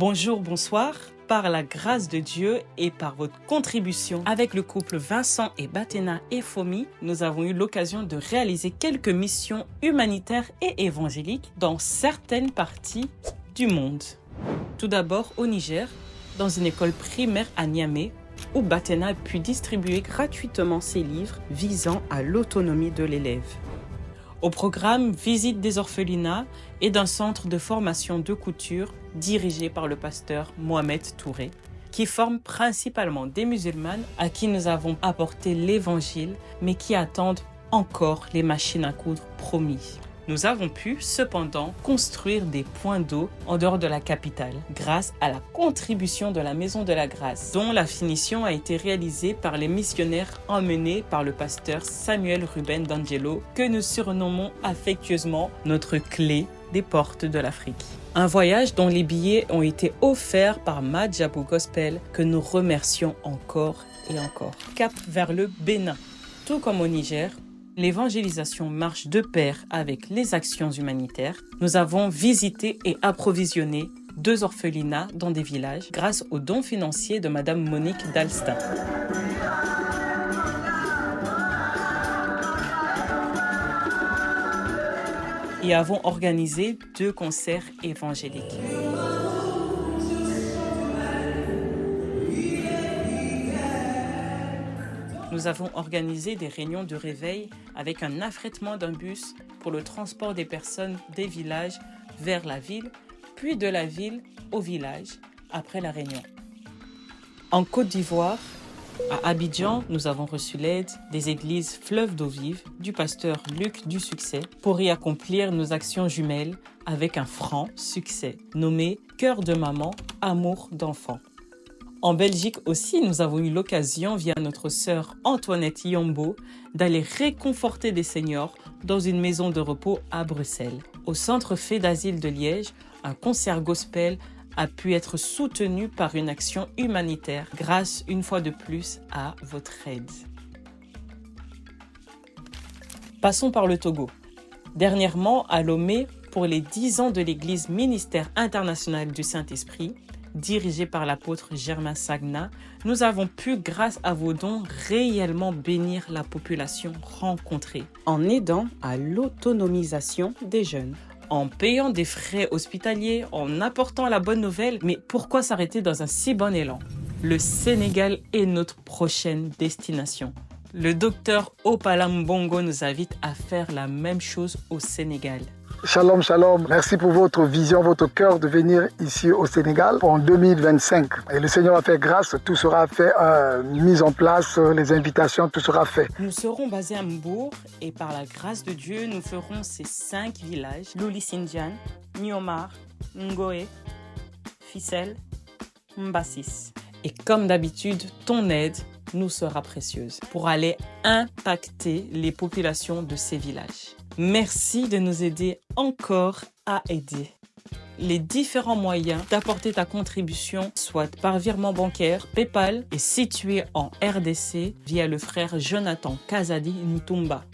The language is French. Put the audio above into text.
Bonjour, bonsoir. Par la grâce de Dieu et par votre contribution avec le couple Vincent et Batena et Fomi, nous avons eu l'occasion de réaliser quelques missions humanitaires et évangéliques dans certaines parties du monde. Tout d'abord au Niger, dans une école primaire à Niamey, où Batena a pu distribuer gratuitement ses livres visant à l'autonomie de l'élève. Au programme Visite des orphelinats et d'un centre de formation de couture dirigé par le pasteur Mohamed Touré, qui forme principalement des musulmanes à qui nous avons apporté l'évangile, mais qui attendent encore les machines à coudre promises. Nous avons pu cependant construire des points d'eau en dehors de la capitale grâce à la contribution de la Maison de la Grâce, dont la finition a été réalisée par les missionnaires emmenés par le pasteur Samuel Ruben D'Angelo, que nous surnommons affectueusement notre clé des portes de l'Afrique. Un voyage dont les billets ont été offerts par Madjabou Gospel, que nous remercions encore et encore. Cap vers le Bénin. Tout comme au Niger, l'évangélisation marche de pair avec les actions humanitaires. Nous avons visité et approvisionné 2 orphelinats dans des villages grâce aux dons financiers de Madame Monique Dalstin. Et avons organisé 2 concerts évangéliques. Nous avons organisé des réunions de réveil avec un affrètement d'un bus pour le transport des personnes des villages vers la ville, puis de la ville au village après la réunion. En Côte d'Ivoire, à Abidjan, nous avons reçu l'aide des églises Fleuve d'eau vive du pasteur Luc du Succès pour y accomplir nos actions jumelles avec un franc succès nommé Cœur de maman, amour d'enfant. En Belgique aussi, nous avons eu l'occasion, via notre sœur Antoinette Yombo, d'aller réconforter des seniors dans une maison de repos à Bruxelles. Au Centre Fait d'Asile de Liège, un concert gospel a pu être soutenu par une action humanitaire grâce une fois de plus à votre aide. Passons par le Togo. Dernièrement, à Lomé, pour les 10 ans de l'Église Ministère International du Saint-Esprit, dirigée par l'apôtre Germain Sagna, nous avons pu, grâce à vos dons, réellement bénir la population rencontrée, en aidant à l'autonomisation des jeunes, en payant des frais hospitaliers, en apportant la bonne nouvelle. Mais pourquoi s'arrêter dans un si bon élan? Le Sénégal est notre prochaine destination. Le docteur Opalam Bongo nous invite à faire la même chose au Sénégal. Shalom, shalom. Merci pour votre vision, votre cœur de venir ici au Sénégal en 2025. Et le Seigneur a fait grâce, tout sera fait, mise en place, les invitations, tout sera fait. Nous serons basés à Mbour et par la grâce de Dieu, nous ferons ces 5 villages: Louli-Sindian, Niomar, Ngoé, Fissel, Mbassis. Et comme d'habitude, ton aide nous sera précieuse pour aller impacter les populations de ces villages. Merci de nous aider encore à aider. Les différents moyens d'apporter ta contribution, soit par virement bancaire, PayPal, est situé en RDC via le frère Jonathan Kazadi Ntumba.